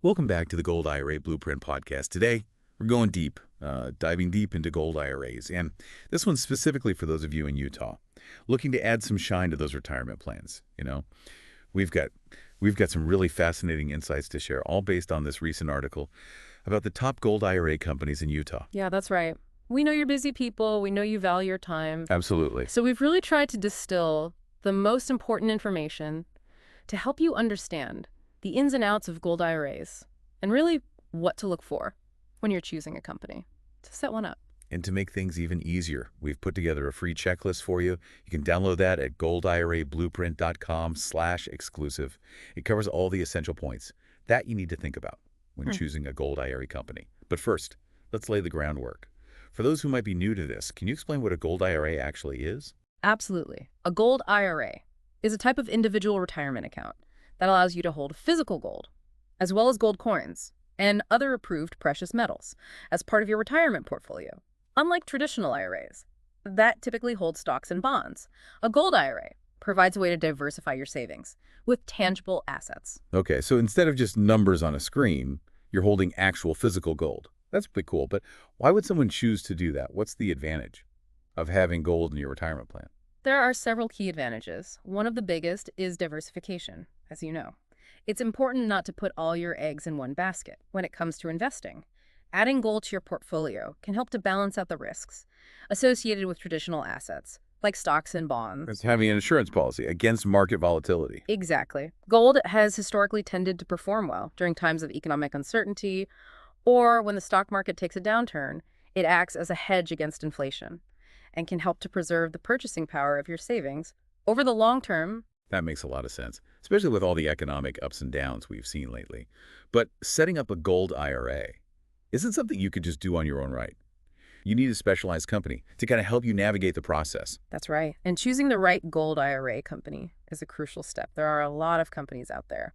Welcome back to the Gold IRA Blueprint podcast. Today, we're going deep, diving deep into gold IRAs. And this one's specifically for those of you in Utah looking to add some shine to those retirement plans. We've got some really fascinating insights to share, all based on this recent article about the top gold IRA companies in Utah. Yeah, that's right. We know you're busy people. We know you value your time. Absolutely. So we've really tried to distill the most important information to help you understand the ins and outs of gold IRAs and really what to look for when you're choosing a company to set one up. And to make things even easier, we've put together a free checklist for you. You can download that at goldirablueprint.com/exclusive. It covers all the essential points that you need to think about when choosing a gold IRA company. But first, let's lay the groundwork. For those who might be new to this, can you explain what a gold IRA actually is? Absolutely. A gold IRA is a type of individual retirement account that allows you to hold physical gold, as well as gold coins and other approved precious metals as part of your retirement portfolio. Unlike traditional IRAs, that typically hold stocks and bonds, a gold IRA provides a way to diversify your savings with tangible assets. Okay, so instead of just numbers on a screen, you're holding actual physical gold. That's pretty cool, but why would someone choose to do that? What's the advantage of having gold in your retirement plan? There are several key advantages. One of the biggest is diversification, as you know. It's important not to put all your eggs in one basket when it comes to investing. Adding gold to your portfolio can help to balance out the risks associated with traditional assets, like stocks and bonds. It's having an insurance policy against market volatility. Exactly. Gold has historically tended to perform well during times of economic uncertainty, or when the stock market takes a downturn. It acts as a hedge against inflation and can help to preserve the purchasing power of your savings over the long term. That makes a lot of sense, especially with all the economic ups and downs we've seen lately. But setting up a gold IRA isn't something you could just do on your own right. You need a specialized company to kind of help you navigate the process. That's right. And choosing the right gold IRA company is a crucial step. There are a lot of companies out there,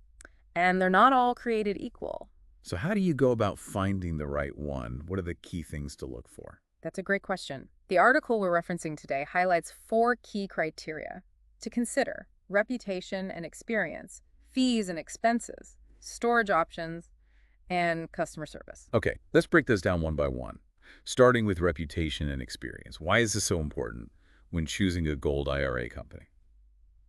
and they're not all created equal. So how do you go about finding the right one? What are the key things to look for? That's a great question. The article we're referencing today highlights 4 key criteria to consider: reputation and experience, fees and expenses, storage options, and customer service. Okay, let's break those down one by one, starting with reputation and experience. Why is this so important when choosing a gold IRA company?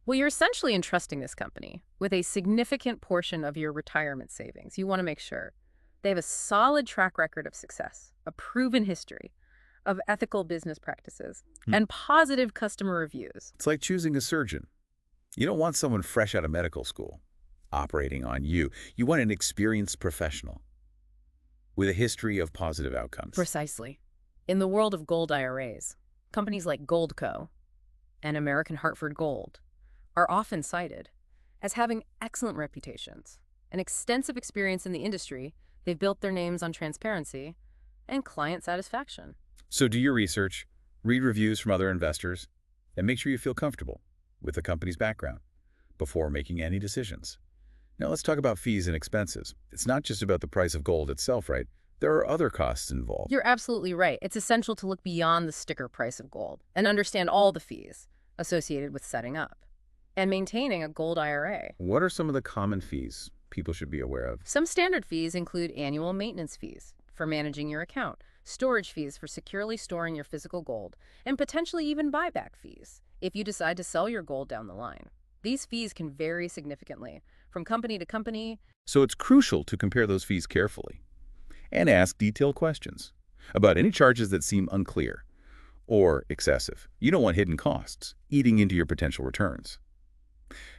Well, you're essentially entrusting this company with a significant portion of your retirement savings. You want to make sure they have a solid track record of success, a proven history of ethical business practices, and positive customer reviews. It's like choosing a surgeon. You don't want someone fresh out of medical school operating on you. You want an experienced professional with a history of positive outcomes. Precisely. In the world of gold IRAs, companies like Goldco and American Hartford Gold are often cited as having excellent reputations and extensive experience in the industry. They've built their names on transparency and client satisfaction. So do your research, read reviews from other investors, and make sure you feel comfortable with the company's background before making any decisions. Now let's talk about fees and expenses. It's not just about the price of gold itself, right? There are other costs involved. You're absolutely right. It's essential to look beyond the sticker price of gold and understand all the fees associated with setting up and maintaining a gold IRA. What are some of the common fees people should be aware of? Some standard fees include annual maintenance fees for managing your account, storage fees for securely storing your physical gold, and potentially even buyback fees if you decide to sell your gold down the line. These fees can vary significantly from company to company. So it's crucial to compare those fees carefully and ask detailed questions about any charges that seem unclear or excessive. You don't want hidden costs eating into your potential returns.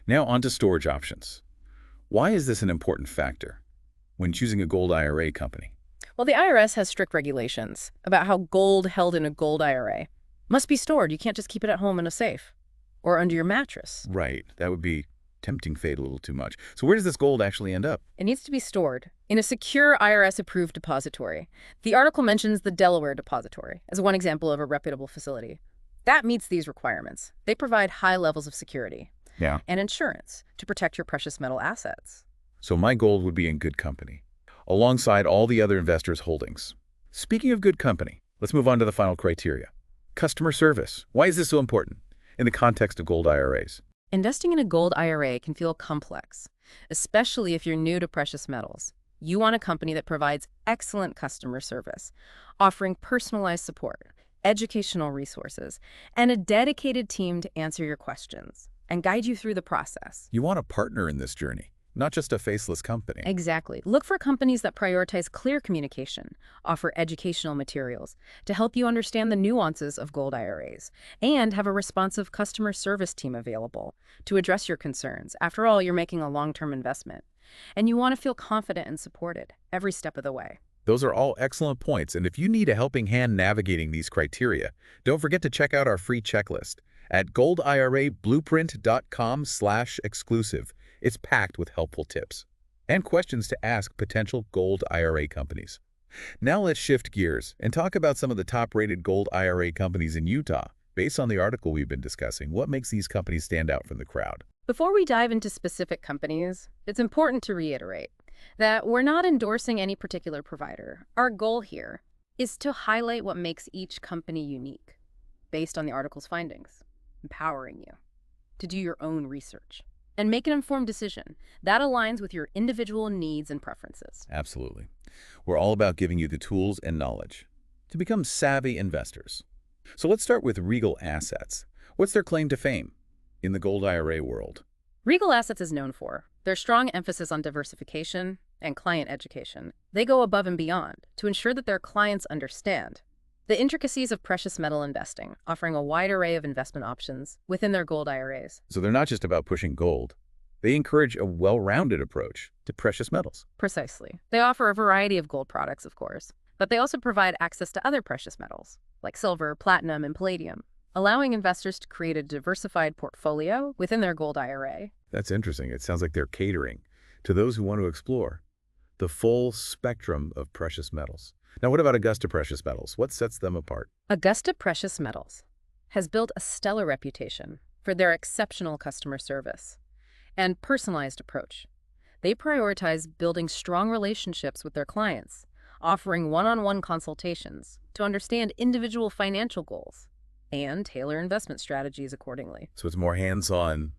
Now on to storage options. Why is this an important factor when choosing a gold IRA company? Well, the IRS has strict regulations about how gold held in a gold IRA must be stored. You can't just keep it at home in a safe or under your mattress. Right. That would be tempting fate a little too much. So where does this gold actually end up? It needs to be stored in a secure IRS-approved depository. The article mentions the Delaware Depository as one example of a reputable facility. That meets these requirements. They provide high levels of security and insurance to protect your precious metal assets. So my gold would be in good company, alongside all the other investors' holdings. Speaking of good company, let's move on to the final criteria. Customer service. Why is this so important in the context of gold IRAs? Investing in a gold IRA can feel complex, especially if you're new to precious metals. You want a company that provides excellent customer service, offering personalized support, educational resources, and a dedicated team to answer your questions and guide you through the process. You want a partner in this journey, not just a faceless company. Exactly. Look for companies that prioritize clear communication, offer educational materials to help you understand the nuances of gold IRAs, and have a responsive customer service team available to address your concerns. After all, you're making a long-term investment, and you want to feel confident and supported every step of the way. Those are all excellent points, and if you need a helping hand navigating these criteria, don't forget to check out our free checklist at goldirablueprint.com/exclusive. It's packed with helpful tips and questions to ask potential gold IRA companies. Now let's shift gears and talk about some of the top-rated gold IRA companies in Utah. Based on the article we've been discussing, what makes these companies stand out from the crowd? Before we dive into specific companies, it's important to reiterate that we're not endorsing any particular provider. Our goal here is to highlight what makes each company unique based on the article's findings, empowering you to do your own research and make an informed decision that aligns with your individual needs and preferences. Absolutely. We're all about giving you the tools and knowledge to become savvy investors. So let's start with Regal Assets. What's their claim to fame in the gold IRA world? Regal Assets is known for their strong emphasis on diversification and client education. They go above and beyond to ensure that their clients understand the intricacies of precious metal investing, offering a wide array of investment options within their gold IRAs. So they're not just about pushing gold. They encourage a well-rounded approach to precious metals. Precisely. They offer a variety of gold products, of course, but they also provide access to other precious metals, like silver, platinum, and palladium, allowing investors to create a diversified portfolio within their gold IRA. That's interesting. It sounds like they're catering to those who want to explore the full spectrum of precious metals. Now, what about Augusta Precious Metals? What sets them apart? Augusta Precious Metals has built a stellar reputation for their exceptional customer service and personalized approach. They prioritize building strong relationships with their clients, offering one-on-one consultations to understand individual financial goals and tailor investment strategies accordingly. So it's more hands-on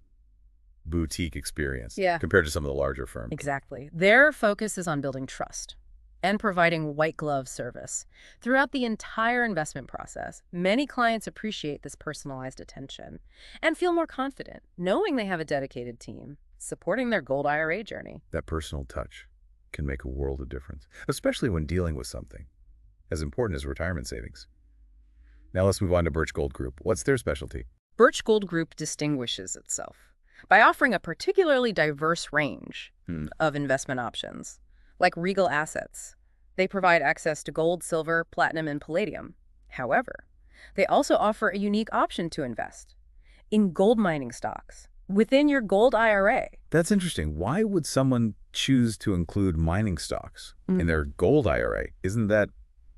boutique experience compared to some of the larger firms. Exactly. Their focus is on building trust and providing white glove service throughout the entire investment process. Many clients appreciate this personalized attention and feel more confident knowing they have a dedicated team supporting their gold IRA journey. That personal touch can make a world of difference, especially when dealing with something as important as retirement savings. Now let's move on to Birch Gold Group. What's their specialty? Birch Gold Group distinguishes itself by offering a particularly diverse range of investment options. Like Regal Assets, they provide access to gold, silver, platinum, and palladium. However, they also offer a unique option to invest in gold mining stocks within your gold IRA. That's interesting. Why would someone choose to include mining stocks in their gold IRA? Isn't that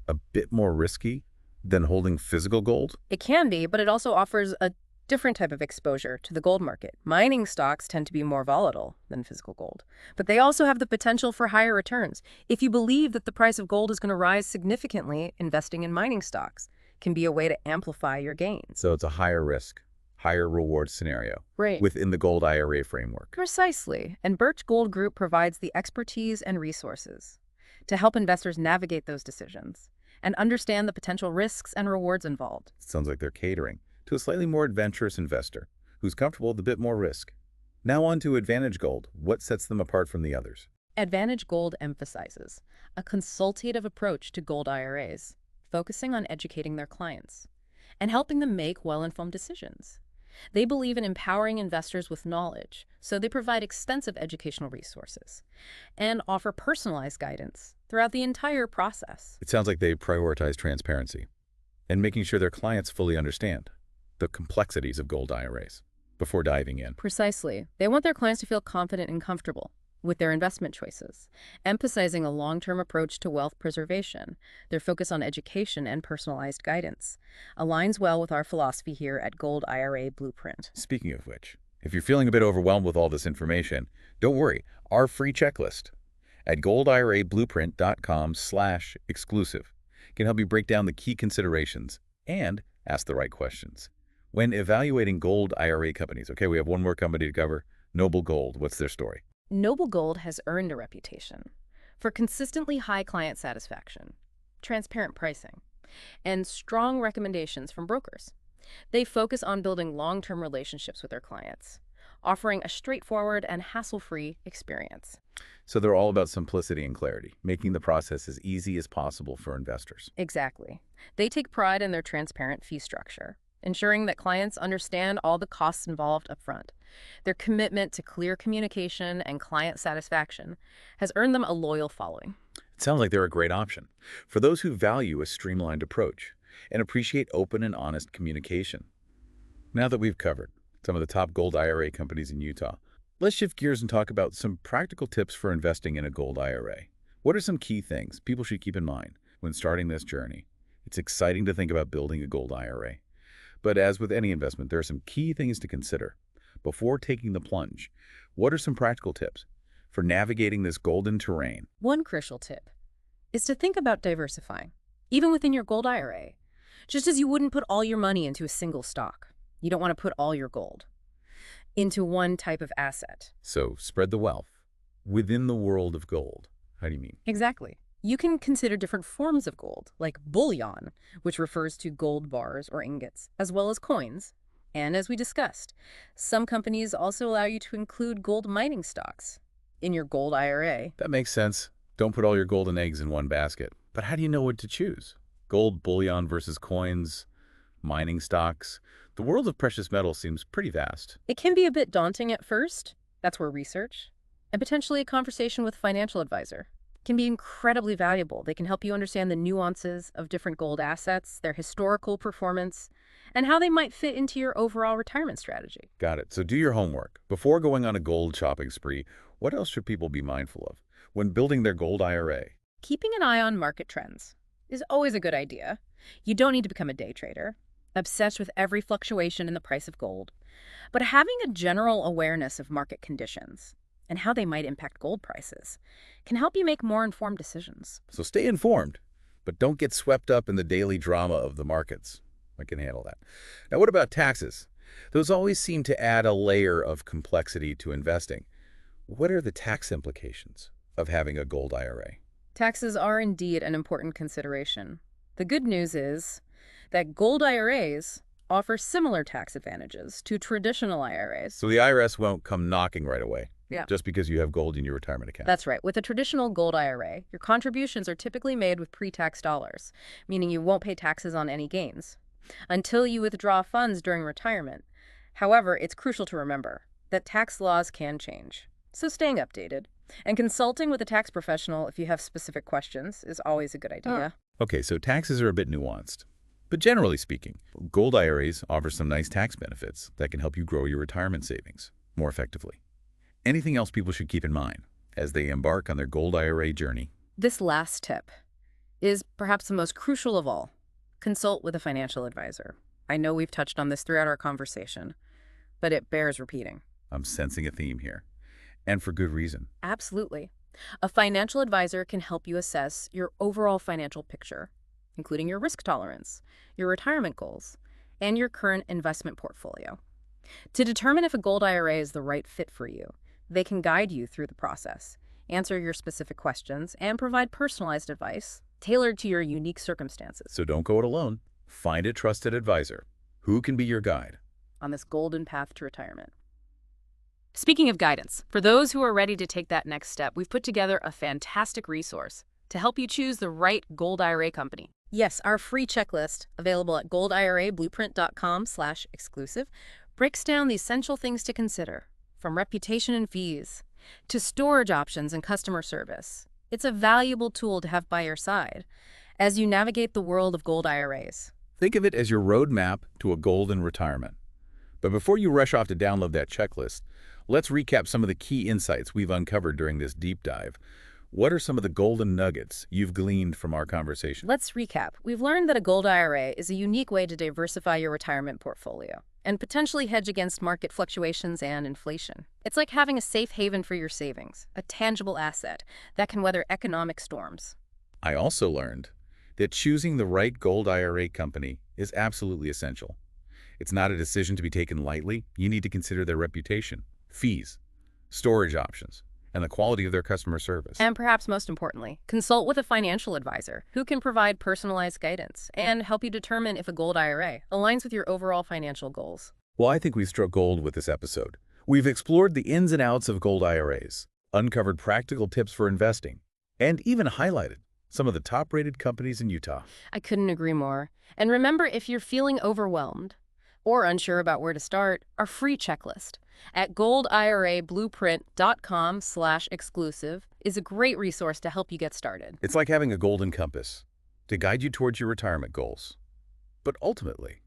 a bit more risky than holding physical gold? It can be, but it also offers a different type of exposure to the gold market. Mining stocks tend to be more volatile than physical gold, but they also have the potential for higher returns. If you believe that the price of gold is going to rise significantly, investing in mining stocks can be a way to amplify your gains. So it's a higher risk, higher reward scenario within the gold IRA framework. Precisely. And Birch Gold Group provides the expertise and resources to help investors navigate those decisions and understand the potential risks and rewards involved. It sounds like they're catering to a slightly more adventurous investor who's comfortable with a bit more risk. Now on to Advantage Gold. What sets them apart from the others? Advantage Gold emphasizes a consultative approach to gold IRAs, focusing on educating their clients and helping them make well-informed decisions. They believe in empowering investors with knowledge, so they provide extensive educational resources and offer personalized guidance throughout the entire process. It sounds like they prioritize transparency and making sure their clients fully understand the complexities of gold IRAs before diving in. Precisely. They want their clients to feel confident and comfortable with their investment choices, emphasizing a long-term approach to wealth preservation. Their focus on education and personalized guidance aligns well with our philosophy here at Gold IRA Blueprint. Speaking of which, if you're feeling a bit overwhelmed with all this information, don't worry. Our free checklist at goldirablueprint.com/exclusive can help you break down the key considerations and ask the right questions when evaluating gold IRA companies. Okay, we have one more company to cover, Noble Gold. What's their story? Noble Gold has earned a reputation For consistently high client satisfaction, transparent pricing, and strong recommendations from brokers. They focus on building long-term relationships with their clients, offering a straightforward and hassle-free experience. So they're all about simplicity and clarity, making the process as easy as possible for investors. Exactly. They take pride in their transparent fee structure, ensuring that clients understand all the costs involved upfront. Their commitment to clear communication and client satisfaction has earned them a loyal following. It sounds like they're a great option for those who value a streamlined approach and appreciate open and honest communication. Now that we've covered some of the top gold IRA companies in Utah, let's shift gears and talk about some practical tips for investing in a gold IRA. What are some key things people should keep in mind when starting this journey? It's exciting to think about building a gold IRA. But as with any investment, there are some key things to consider. Before taking the plunge, what are some practical tips for navigating this golden terrain? One crucial tip is to think about diversifying, even within your gold IRA. Just as you wouldn't put all your money into a single stock, you don't want to put all your gold into one type of asset. So spread the wealth within the world of gold. How do you mean? Exactly. You can consider different forms of gold, like bullion, which refers to gold bars or ingots, as well as coins. And as we discussed, some companies also allow you to include gold mining stocks in your gold IRA. That makes sense. Don't put all your golden eggs in one basket. But how do you know what to choose? Gold bullion versus coins, mining stocks. The world of precious metals seems pretty vast. It can be a bit daunting at first. That's where research and potentially a conversation with a financial advisor can be incredibly valuable. They can help you understand the nuances of different gold assets, their historical performance, and how they might fit into your overall retirement strategy. Got it. So do your homework. Before going on a gold shopping spree, what else should people be mindful of when building their gold IRA? Keeping an eye on market trends is always a good idea. You don't need to become a day trader, obsessed with every fluctuation in the price of gold, but having a general awareness of market conditions and how they might impact gold prices can help you make more informed decisions. So stay informed, but don't get swept up in the daily drama of the markets. I can handle that. Now, what about taxes? Those always seem to add a layer of complexity to investing. What are the tax implications of having a gold IRA? Taxes are indeed an important consideration. The good news is that gold IRAs offer similar tax advantages to traditional IRAs. So the IRS won't come knocking right away. Yeah. Just because you have gold in your retirement account. That's right. With a traditional gold IRA, your contributions are typically made with pre-tax dollars, meaning you won't pay taxes on any gains until you withdraw funds during retirement. However, it's crucial to remember that tax laws can change. So staying updated and consulting with a tax professional if you have specific questions is always a good idea. Okay, so taxes are a bit nuanced. But generally speaking, gold IRAs offer some nice tax benefits that can help you grow your retirement savings more effectively. Anything else people should keep in mind as they embark on their gold IRA journey? This last tip is perhaps the most crucial of all. Consult with a financial advisor. I know we've touched on this throughout our conversation, but it bears repeating. I'm sensing a theme here, and for good reason. Absolutely. A financial advisor can help you assess your overall financial picture, including your risk tolerance, your retirement goals, and your current investment portfolio. To determine if a gold IRA is the right fit for you, they can guide you through the process, answer your specific questions, and provide personalized advice tailored to your unique circumstances. So don't go it alone. Find a trusted advisor who can be your guide on this golden path to retirement. Speaking of guidance, for those who are ready to take that next step, we've put together a fantastic resource to help you choose the right gold IRA company. Yes, our free checklist, available at goldirablueprint.com/exclusive, breaks down the essential things to consider, from reputation and fees to storage options and customer service. It's a valuable tool to have by your side as you navigate the world of gold IRAs. Think of it as your roadmap to a golden retirement. But before you rush off to download that checklist, let's recap some of the key insights we've uncovered during this deep dive. What are some of the golden nuggets you've gleaned from our conversation? Let's recap. We've learned that a gold IRA is a unique way to diversify your retirement portfolio and potentially hedge against market fluctuations and inflation. It's like having a safe haven for your savings, a tangible asset that can weather economic storms. I also learned that choosing the right gold IRA company is absolutely essential. It's not a decision to be taken lightly. You need to consider their reputation, fees, storage options, and the quality of their customer service. And perhaps most importantly, consult with a financial advisor who can provide personalized guidance and help you determine if a gold IRA aligns with your overall financial goals. Well, I think we've struck gold with this episode. We've explored the ins and outs of gold IRAs, uncovered practical tips for investing, and even highlighted some of the top-rated companies in Utah. I couldn't agree more. And remember, if you're feeling overwhelmed or unsure about where to start, our free checklist at goldirablueprint.com/exclusive is a great resource to help you get started. It's like having a golden compass to guide you towards your retirement goals. But ultimately,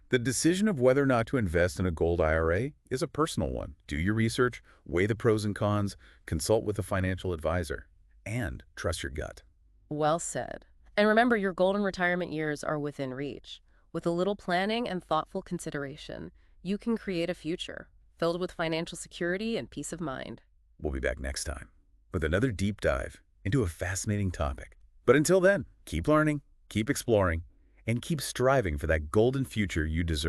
the decision of whether or not to invest in a gold IRA is a personal one. Do your research, weigh the pros and cons, consult with a financial advisor, and trust your gut. Well said. And remember, your golden retirement years are within reach. With a little planning and thoughtful consideration, you can create a future filled with financial security and peace of mind. We'll be back next time with another deep dive into a fascinating topic. But until then, keep learning, keep exploring, and keep striving for that golden future you deserve.